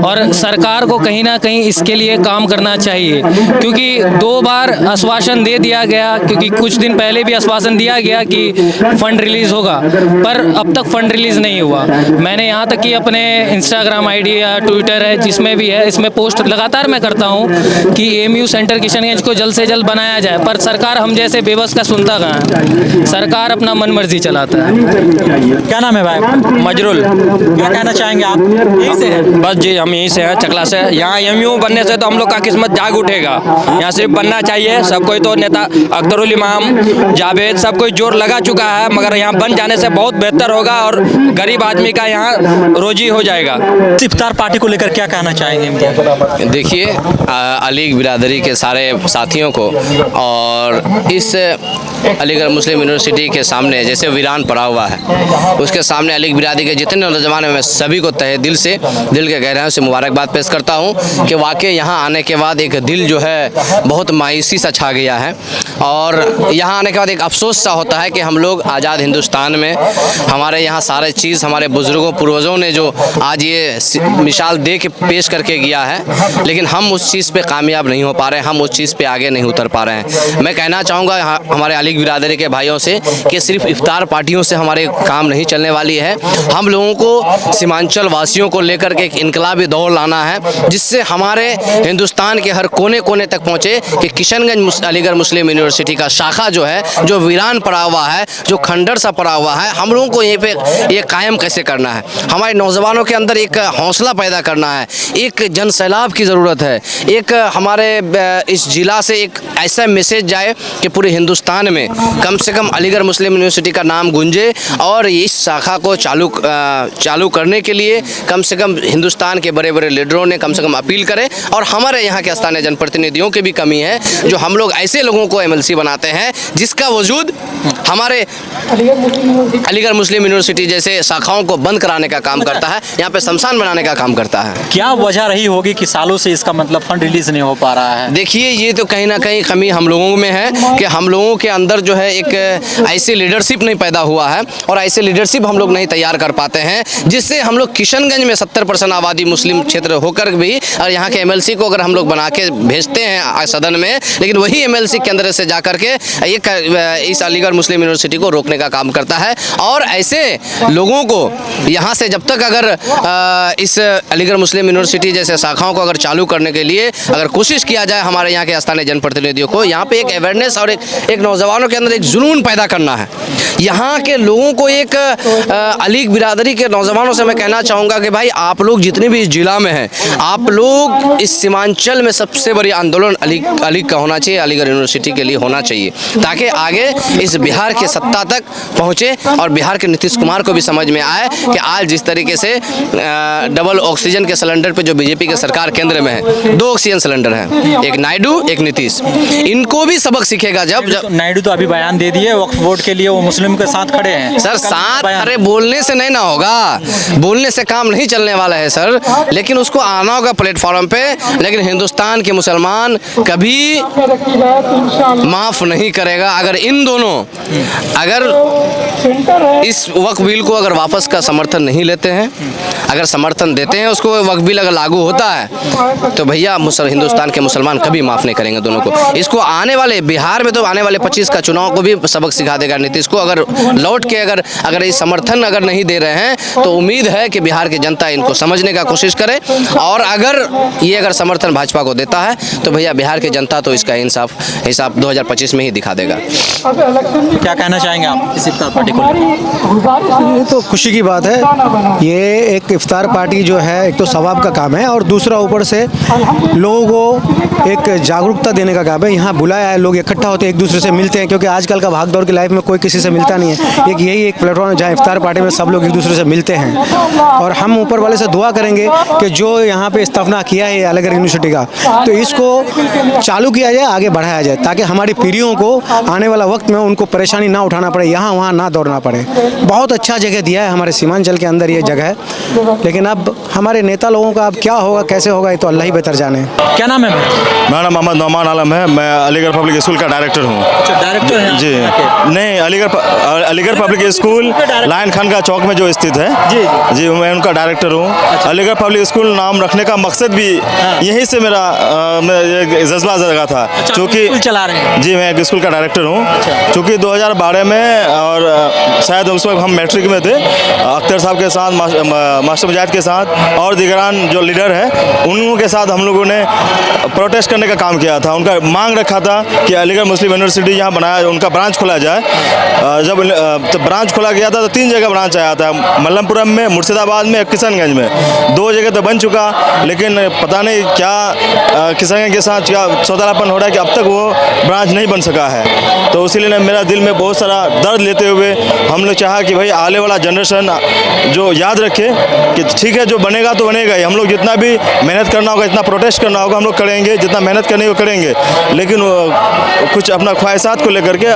और सरकार को कहीं ना कहीं इसके लिए काम करना चाहिए, क्योंकि 2 बार आश्वासन दे दिया गया, क्योंकि कुछ दिन पहले भी आश्वासन दिया गया कि फ़ंड रिलीज़ होगा, पर अब तक फ़ंड रिलीज़ नहीं हुआ। मैंने यहाँ तक कि अपने इंस्टाग्राम आईडी या ट्विटर है जिसमें भी है, इसमें पोस्ट लगातार मैं करता हूँ कि एएमयू सेंटर किशनगंज को जल्द से जल्द बनाया जाए, पर सरकार हम जैसे बेबस का सुनता कहाँ है। सरकार अपना मन मर्जी चलाता है। क्या नाम है भाई? मजरुल। क्या कहना चाहेंगे आप? यहीं से हैं? बस जी, हम यहीं से हैं, चकला से। यहाँ एएमयू बनने से तो हम लोग का किस्मत जाग उठेगा। यहाँ सिर्फ बनना चाहिए, सब कोई तो नेता अख्तरुल इमाम, जावेद, सब कोई जोर लगा चुका है, मगर यहाँ बन जाने से बहुत बेहतर होगा और गरीब आदमी का यहाँ रोजी हो जाएगा। इफ्तार पार्टी को लेकर क्या कहना चाहेंगे? देखिए, अलीग बिरादरी के सारे साथियों को और इस अलीगढ़ मुस्लिम यूनिवर्सिटी के सामने जैसे वीरान पड़ा हुआ है, उसके सामने अलीग बिरादरी के जितने नौजवान हैं, मैं सभी को तहे दिल से, दिल के गहराइयों से मुबारकबाद पेश करता हूँ कि वाकई यहाँ आने के बाद एक दिल जो है बहुत मायूसी सा छा गया है। और यहाँ आने के बाद एक अफसोस सा होता है कि हम लोग आज़ाद हिंदुस्तान में हमारे यहाँ सारे चीज़ हमारे बुज़ुर्गों पूर्वजों ने जो आज ये मिसाल दे के पेश करके गया है, लेकिन हम उस चीज़ पे कामयाब नहीं हो पा रहे हैं, हम उस चीज़ पे आगे नहीं उतर पा रहे हैं। मैं कहना चाहूँगा हमारे अलीग बिरादरी के भाइयों से कि सिर्फ इफ्तार पार्टियों से हमारे काम नहीं चलने वाली है। हम लोगों को सीमांचल वासियों को लेकर के एक इनकलाबी दौड़ लाना है, जिससे हमारे हिंदुस्तान के हर कोने कोने तक पहुँचे कि किशनगंज अलीगढ़ मुस्लिम यूनिवर्सिटी का शाखा जो है, जो वीरान पड़ा हुआ है, जो खंडर सा पड़ा हुआ है, हम लोगों को यहीं पे ये कायम कैसे करना है। हमारे नौजवानों के अंदर एक हौसला पैदा करना है, एक जन सैलाब की ज़रूरत है, एक हमारे इस ज़िला से एक ऐसा मैसेज जाए कि पूरे हिंदुस्तान में कम से कम अलीगढ़ मुस्लिम यूनिवर्सिटी का नाम गूंजे, और इस शाखा को चालू करने के लिए कम से कम हिंदुस्तान के बड़े बड़े लीडरों ने कम से कम अपील करें। और हमारे यहाँ के स्थानीय जनप्रतिनिधियों की भी कमी है, जो हम लोग ऐसे लोगों को एमएलसी बनाते हैं जिसका वजूद हमारे अलीगढ़ मुस्लिम यूनिवर्सिटी जैसे शाखाओं को बंद कराने का काम करता है, यहाँ पे शमशान बनाने का काम करता है। क्या वजह रही होगी कि सालों से इसका मतलब फंड रिलीज नहीं हो पा रहा है? देखिए, ये तो कहीं ना कहीं कमी हम लोगों में है कि हम लोगों के अंदर जो है एक ऐसी लीडरशिप नहीं पैदा हुआ है, और ऐसे लीडरशिप हम लोग नहीं तैयार कर पाते हैं, जिससे हम लोग किशनगंज में 70% आबादी मुस्लिम क्षेत्र होकर भी, और यहाँ के एमएलसी को अगर हम लोग बना के भेजते हैं सदन में, लेकिन वही एमएलसी के अंदर से जा करके एक इस अलीगढ़ मुस्लिम यूनिवर्सिटी को रोकने का काम करता है। और ऐसे लोगों को यहाँ से जब तक अगर इस अलीगढ़ मुस्लिम यूनिवर्सिटी जैसे शाखाओं को अगर चालू करने के लिए अगर कोशिश किया जाए, हमारे यहाँ के स्थानीय जनप्रतिनिधियों को यहाँ पे एक अवेयरनेस और एक नौजवानों के अंदर एक जुनून पैदा करना है। यहाँ के लोगों को एक अलीग बिरादरी के नौजवानों से मैं कहना चाहूँगा कि भाई, आप लोग जितने भी इस जिला में हैं, आप लोग इस सीमांचल में सबसे बड़ी आंदोलन अलीग का होना चाहिए, अलीगढ़ यूनिवर्सिटी के लिए होना चाहिए, ताकि आगे इस बिहार के सत्ता तक पहुँचे और बिहार के नीतीश कुमार को भी समझ में आए कि आज जिस तरीके से डबल ऑक्सीजन के सिलेंडर पे जो बीजेपी के सरकार केंद्र में है, 2 ऑक्सीजन सिलेंडर है, एक नायडू एक नीतीश, इनको भी सबक सीखेगा। जब नायडू तो अभी बयान दे दिए वक्फ बोर्ड के लिए, वो मुस्लिम के साथ खड़े हैं सर। साथ अरे बोलने से नहीं ना होगा, बोलने से काम नहीं चलने वाला है सर, लेकिन उसको आना होगा प्लेटफॉर्म पे। लेकिन हिंदुस्तान के मुसलमान कभी माफ नहीं करेगा अगर इन दोनों अगर इस वक्फ बिल को अगर वापस का समर्थन नहीं लेते हैं, अगर समर्थन देते हैं उसको, वक्फ बिल अगर लागू होता है तो भैया हिंदुस्तान के मुसलमान कभी माफ़ नहीं करेंगे दोनों को। इसको आने वाले बिहार में तो आने वाले 25 का चुनाव को भी सबक सिखा देगा नीतीश को। अगर लौट के अगर इस समर्थन अगर नहीं दे रहे हैं तो उम्मीद है कि बिहार की जनता इनको समझने का कोशिश करे, और अगर समर्थन भाजपा को देता है तो भैया बिहार की जनता तो इसका हिसाब 2025 में ही दिखा देगा। क्या कहना चाहेंगे आप इस इफ्तार पार्टी को? ये तो खुशी की बात है। ये एक इफ्तार पार्टी जो है, एक तो सवाब का काम है, और दूसरा ऊपर से लोगों को एक जागरूकता देने का काम है। यहाँ बुलाया है, लोग इकट्ठा होते हैं, एक दूसरे से मिलते हैं, क्योंकि आजकल का भाग दौड़ की लाइफ में कोई किसी से मिलता नहीं है। एक यही एक प्लेटफॉर्म है जहाँ इफ्तार पार्टी में सब लोग एक दूसरे से मिलते हैं। और हम ऊपर वाले से दुआ करेंगे कि जो यहाँ पे स्थापना किया है अलीगढ़ यूनिवर्सिटी का, तो इसको चालू किया जाए, आगे बढ़ाया जाए, ताकि हमारी पीढ़ियों को आने वाला वक्त में उनको परेशानी ना उठाना पड़े, यहाँ वहाँ ना दौड़ना पड़े। बहुत अच्छा जगह दिया है हमारे सीमांचल के अंदर ये जगह है, लेकिन अब हमारे नेता लोगों का अब क्या होगा, कैसे होगा, ये तो अल्लाह ही बेहतर जाने। क्या नाम है? मेरा नाम मोहम्मद नौमान आलम है। मैं अलीगढ़ पब्लिक स्कूल का डायरेक्टर हूँ। अच्छा, डायरेक्टर हैं जी नहीं, Aligarh public school lion Khan का चौक में जो स्थित है, जी मैं उनका डायरेक्टर हूँ। अलीगढ़ पब्लिक स्कूल नाम रखने का मकसद भी यहीं से मेरा जज्बा जगा था, क्योंकि चला रहे हैं। जी मैं एक स्कूल का डायरेक्टर हूँ। चूँकि 2012 में और शायद उस वक्त हम मैट्रिक में थे, अख्तर साहब के साथ, मास्टर मुजाहिद के साथ और दीगरान जो लीडर है उन के साथ हम लोगों ने प्रोटेस्ट करने का काम किया था। उनका मांग रखा था कि अलीगढ़ मुस्लिम यूनिवर्सिटी यहाँ बनाया, उनका ब्रांच खोला जाए। जब ब्रांच खोला गया था तो 3 जगह ब्रांच आया था, मल्लमपुरम में, मुर्शिदाबाद में, किशनगंज में। 2 जगह तो बन चुका, लेकिन पता नहीं क्या किशनगंज के साथ क्या सौदालापन हो रहा है कि अब तक वो ब्रांच नहीं बन सका है। तो इसीलिए मेरा दिल में बहुत सारा दर्द लेते हुए हम लोग चाहा कि भाई आने वाला जनरेशन जो याद रखे कि ठीक है, जो बनेगा तो बनेगा ही। हम लोग जितना भी मेहनत करना होगा, जितना प्रोटेस्ट करना होगा हम लोग करेंगे, जितना मेहनत करने को करेंगे, लेकिन कुछ अपना ख्वाहिशात को लेकर के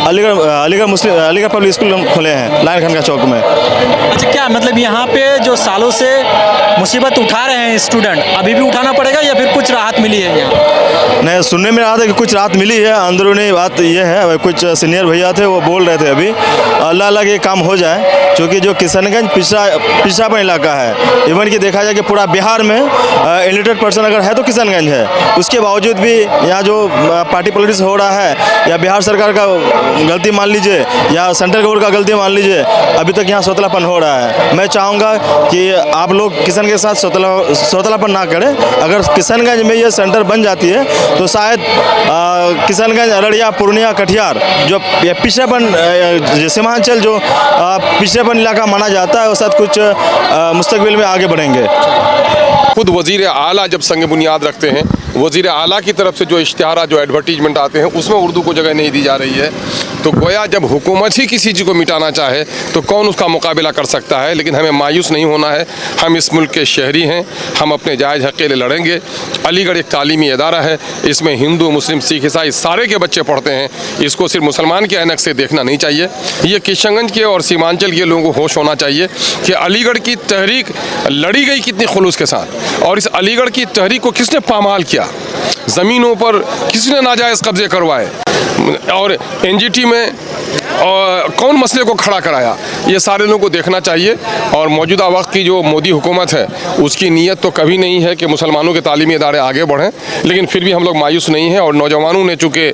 अलीगढ़ पब्लिक स्कूल खोले हैं लायन खान का चौक में। अच्छा, क्या मतलब यहाँ पे जो सालों से मुसीबत उठा रहे हैं स्टूडेंट, अभी भी उठाना पड़ेगा या फिर कुछ राहत मिली है यहाँ? नहीं, सुनने में रहा था कि कुछ राहत मिली है। अंदरूनी बात ये है, कुछ सीनियर भैया थे वो बोल रहे थे अभी, अल्लाह के काम हो जाए, क्योंकि जो किशनगंज पिछड़ापन इलाका है। इवन कि देखा जाए कि पूरा बिहार में एलिटेड पर्सन अगर है तो किशनगंज है। उसके बावजूद भी यहाँ जो पार्टी पॉलिटिक्स हो रहा है, या बिहार सरकार का गलती मान लीजिए या सेंट्रल गवर्नमेंट का गलती मान लीजिए, अभी तक यहाँ सौतलापन हो रहा है। मैं चाहूँगा कि आप लोग किशनगंज के साथ सौतलापन ना करें। अगर किशनगंज में ये सेंटर बन जाती है तो शायद किशनगंज, अररिया, पूर्णिया, कटिहार जो पिछड़ापन सीमांचल जो पिछड़ापन इलाका माना जाता है, वो साथ कुछ मुस्तकबिल में आगे बढ़ेंगे। खुद वज़ीर आला जब संग बुनियाद रखते हैं, वज़ीर आला की तरफ से जो इश्तिहार, जो एडवर्टीजमेंट आते हैं, उसमें उर्दू को जगह नहीं दी जा रही है। तो गोया जब हुकूमत ही किसी चीज़ को मिटाना चाहे तो कौन उसका मुकाबला कर सकता है। लेकिन हमें मायूस नहीं होना है। हम इस मुल्क के शहरी हैं, हम अपने जायज़ हक़ के लिए लड़ेंगे। अलीगढ़ एक तालीमी इदारा है, इसमें हिंदू, मुस्लिम, सिख, ईसाई सारे के बच्चे पढ़ते हैं। इसको सिर्फ मुसलमान के ऐनक से देखना नहीं चाहिए। ये किशनगंज के और सीमांचल के लोगों को होश होना चाहिए कि अलीगढ़ की तहरीक लड़ी गई कितनी खुलूस के साथ, और इस अलीगढ़ की तहरीक को किसने पामाल किया, ज़मीनों पर किसने नाजायज़ कब्जे करवाए, और एनजीटी में कौन मसले को खड़ा कराया, ये सारे लोगों को देखना चाहिए। और मौजूदा वक्त की जो मोदी हुकूमत है, उसकी नीयत तो कभी नहीं है कि मुसलमानों के तालीमी इदारे आगे बढ़ें, लेकिन फिर भी हम लोग मायूस नहीं हैं। और नौजवानों ने चूँकि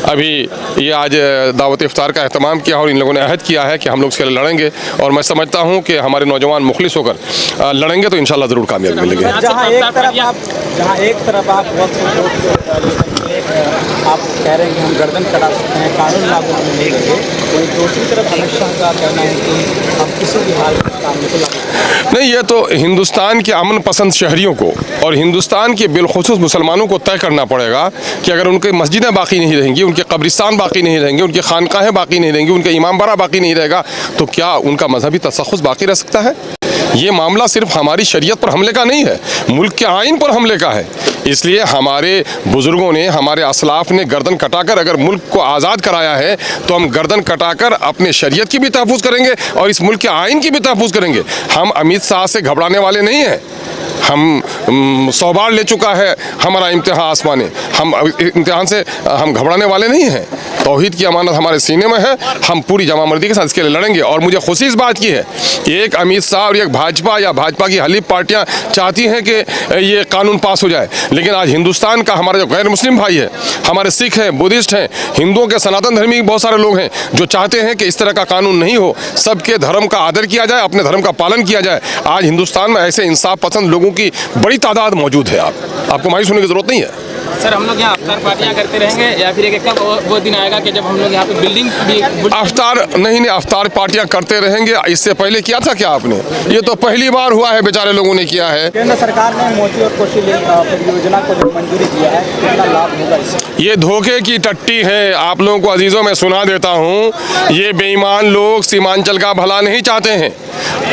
अभी ये आज दावत इफ्तार का एहतमाम किया और इन लोगों ने अहद किया है कि हम लोग इसके लिए लड़ेंगे, और मैं समझता हूँ कि हमारे नौजवान मुखलिस होकर लड़ेंगे तो इंशाल्लाह ज़रूर कामयाबी मिलेगी। जहाँ एक तरफ आप कह रहे हैं कि हम गर्दन कटा सकते हैं, कानून लागू नहीं करेंगे, तो दूसरी तरफ अमित शाह का कहना है कि हम किसी भी हाल में कानून को लागू नहीं, ये तो हिंदुस्तान के अमन पसंद शहरियों को और हिंदुस्तान के बिलखुसूस मुसलमानों को तय करना पड़ेगा कि अगर उनकी मस्जिदें बाकी नहीं रहेंगी, उनके कब्रिस्तान बाकी नहीं रहेंगे, उनकी खानकाहें बाकी नहीं रहेंगी, उनका इमामबाड़ा बाकी नहीं रहेगा, तो क्या उनका मजहबी तसख्खुस बाकी रह सकता है? ये मामला सिर्फ हमारी शरीयत पर हमले का नहीं है, मुल्क के आइन पर हमले का है। इसलिए हमारे बुज़ुर्गों ने, हमारे असलाफ ने गर्दन कटाकर अगर मुल्क को आज़ाद कराया है, तो हम गर्दन कटाकर अपने शरीयत की भी तहफ़्फ़ुज़ करेंगे और इस मुल्क के आइन की भी तहफ़्फ़ुज़ करेंगे। हम अमित शाह से घबराने वाले नहीं हैं। हम 100 बार ले चुका है हमारा इम्तिहान आसमानी, हम इम्तिहान से हम घबराने वाले नहीं हैं। तौहीद की अमानत हमारे सीने में है, हम पूरी जमामर्दी के साथ इसके लिए लड़ेंगे। और मुझे खुशी इस बात की है कि एक अमित शाह और एक भाजपा या भाजपा की हलीफ पार्टियां चाहती हैं कि ये कानून पास हो जाए, लेकिन आज हिंदुस्तान का हमारा जो गैर मुस्लिम भाई है, हमारे सिख हैं, बुद्धिस्ट हैं, हिंदुओं के सनातन धर्मी बहुत सारे लोग हैं जो चाहते हैं कि इस तरह का कानून नहीं हो, सबके धर्म का आदर किया जाए, अपने धर्म का पालन किया जाए। आज हिंदुस्तान में ऐसे इंसाफ पसंद लोगों की बड़ी तादाद मौजूद है। आपको मायूस होने की ज़रूरत नहीं है। सर हम लोग यहाँ अफ्तार पार्टियाँ करते रहेंगे या फिर एक वो दिन आएगा कि जब हम लोग यहाँ पे बिल्डिंग भी अफ्तार नहीं अफ्तार पार्टियां करते रहेंगे। इससे पहले किया था क्या आपने? ये तो पहली बार हुआ है, बेचारे लोगों ने किया है। केंद्र सरकार ने मोती और कोसी परियोजना को जो मंजूरी दिया है, कितना लाभ होगा इससे? ये धोखे की टट्टी है। आप लोगों को अजीज़ों में सुना देता हूँ, ये बेईमान लोग सीमांचल का भला नहीं चाहते हैं।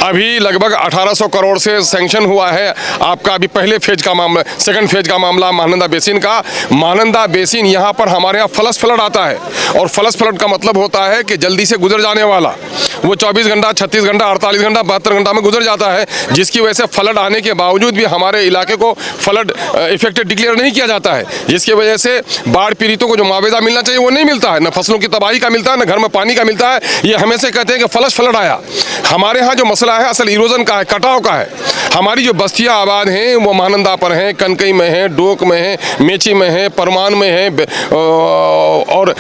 अभी लगभग 1800 करोड़ से सैंक्शन हुआ है आपका अभी पहले फेज का मामला, सेकंड फेज का मामला महानंदा बेसिन का। महानंदा बेसिन यहाँ पर हमारे यहाँ फ्लश फ्लड आता है, और फ्लश फ्लड का मतलब होता है कि जल्दी से गुजर जाने वाला। वो 24 घंटा, 36 घंटा, 48 घंटा, 72 घंटा में गुजर जाता है, जिसकी वजह से फ्लड आने के बावजूद भी हमारे इलाके को फ्लड इफेक्टेड डिक्लेयर नहीं किया जाता है, जिसकी वजह से बाढ़ पीड़ितों को जो मुआवजा मिलना चाहिए वो नहीं मिलता है। न फसलों की तबाही का मिलता है, न घर में पानी का मिलता है। ये हमेशा कहते हैं कि फ्लश फ्लड आया। हमारे यहाँ जो मसला है असल इरोजन का है, कटाव का है। हमारी जो बस्तियाँ आबाद हैं वो महानंदा पर हैं, कनकई में हैं, डोक में हैं, मेची में हैं, परमान में हैं, और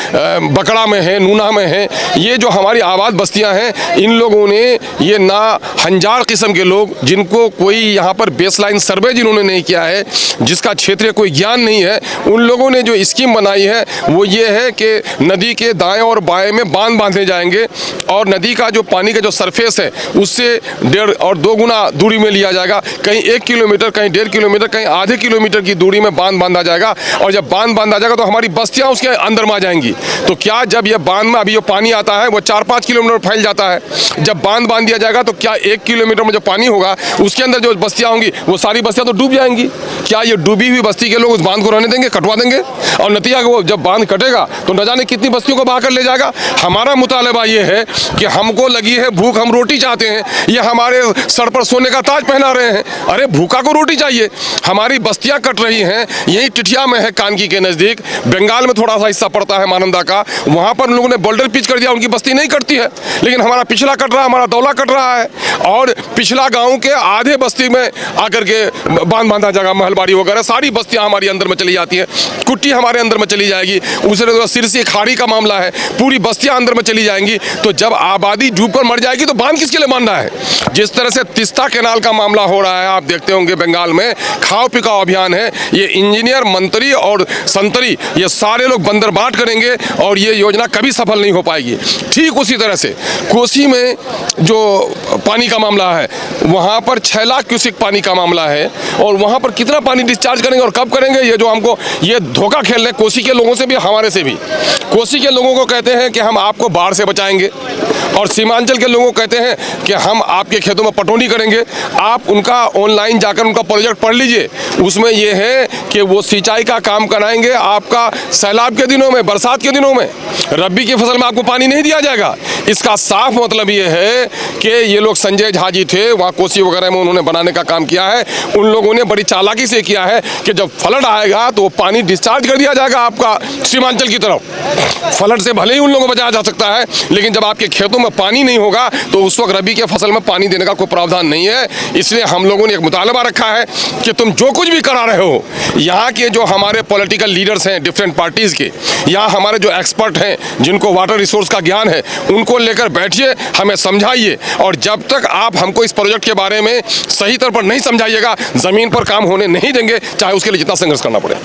बकड़ा में है, नूना में है। ये जो हमारी आबाद बस्तियां हैं, इन लोगों ने ये ना हंजार किस्म के लोग, जिनको कोई यहाँ पर बेसलाइन सर्वे जिन्होंने नहीं किया है, जिसका क्षेत्रीय कोई ज्ञान नहीं है, उन लोगों ने जो स्कीम बनाई है वो ये है कि नदी के दाएं और बाएं में बांध बांधे जाएंगे, और नदी का जो पानी का जो सरफेस है उससे 1.5 और 2 गुना दूरी में लिया जाएगा। कहीं 1 किलोमीटर, कहीं 1.5 किलोमीटर, कहीं आधे किलोमीटर की दूरी में बांध बांधा जाएगा। और जब बांध बांधा जाएगा तो हमारी बस्तियाँ उसके अंदर में आ जाएंगी। तो क्या जब ये बांध में अभी जो पानी आता है वो 4-5 किलोमीटर फैल जाता है, जब बांध बांध दिया जाएगा तो क्या 1 किलोमीटर में जो पानी होगा उसके अंदर जो बस्तियाँ होंगी वो सारी बस्तियाँ तो डूब जाएंगी। क्या ये डूबी हुई बस्ती के लोग उस बांध को रहने देंगे? कटवा देंगे। और नतीजा वो जब बांध कटेगा तो न जाने कितनी बस्तियों को बहाकर ले जाएगा। हमारा मुतालबा ये है कि हमको लगी है भूख, हम रोटी चाहते हैं। ये हमारे सर पर सोने का ताज पहना रहे हैं। अरे भूखा को रोटी चाहिए। हमारी बस्तियाँ कट रही हैं। यही टिठिया में है, कानकी के नज़दीक, बंगाल में थोड़ा सा हिस्सा पड़ता है महानंदा का, वहाँ पर लोगों ने बोल्डर पिच कर दिया, उनकी बस्ती नहीं कटती है। लेकिन हमारा पिछला कट रहा है, हमारा दौला कट रहा है, और पिछला गाँव के आधे बस्ती में आकर के बांध बांधा जाएगा, महलबाड़ी वगैरह सारी बस्तियाँ हमारी अंदर में चली जाती हैं। कुट्टी हमारे अंदर में चली जाएगी। उससे सिरसी खाड़ी का मामला है, पूरी बस्तियाँ अंदर में चली जाएंगी। तो जब आबादी डूब कर मर जाएगी तो बांध किसके लिए बांधना है? जिस तरह से तिस्ता कैनाल का मामला हो रहा है, आप देखते होंगे बंगाल में खाओ पिकाओ अभियान है। ये इंजीनियर, मंत्री और संतरी ये सारे लोग बंदर बाट करेंगे और ये योजना कभी सफल नहीं हो पाएगी। ठीक उसी तरह से कोसी में जो पानी का मामला है, वहाँ पर 6 लाख क्यूसेक पानी का मामला है, और वहाँ पर कितना पानी डिस्चार्ज करेंगे और कब करेंगे? ये जो हमको ये धोखा खेल रहे कोसी के लोगों से भी, हमारे से भी। कोसी के लोगों को कहते हैं कि हम आपको बाढ़ से बचाएंगे, और सीमांचल के लोगों को कहते हैं कि हम आपके खेतों में पटौनी करेंगे। आप उनका ऑनलाइन जाकर उनका प्रोजेक्ट पढ़ लीजिए। उसमें यह है कि वो सिंचाई का काम कराएंगे आपका सैलाब के दिनों में, बरसात के दिनों में। रबी की फसल में आपको पानी नहीं दिया जाएगा। इसका साफ मतलब ये है कि ये लोग, संजय झा जी थे वहाँ कोसी वगैरह में, उन्होंने बनाने का काम किया है। उन लोगों ने बड़ी चालाकी से किया है कि जब फ्लड आएगा तो वो पानी डिस्चार्ज कर दिया जाएगा आपका सीमांचल की तरफ। फ्लड से भले ही उन लोगों को बचाया जा सकता है, लेकिन जब आपके खेतों में पानी नहीं होगा तो उस वक्त रबी के फसल में पानी देने का कोई प्रावधान नहीं है। इसलिए हम लोगों ने एक मुतालबा रखा है कि तुम जो कुछ भी करा रहे हो, यहाँ के जो हमारे पॉलिटिकल लीडर्स हैं डिफरेंट पार्टीज़ के, यहाँ हमारे जो एक्सपर्ट हैं जिनको वाटर रिसोर्स का ज्ञान है, उनको लेकर बैठिए, हमें समझाइए। और जब तक आप हमको इस प्रोजेक्ट के बारे में सही तरह पर नहीं समझाइएगा, ज़मीन पर काम होने नहीं देंगे, चाहे उसके लिए जितना संघर्ष करना पड़े।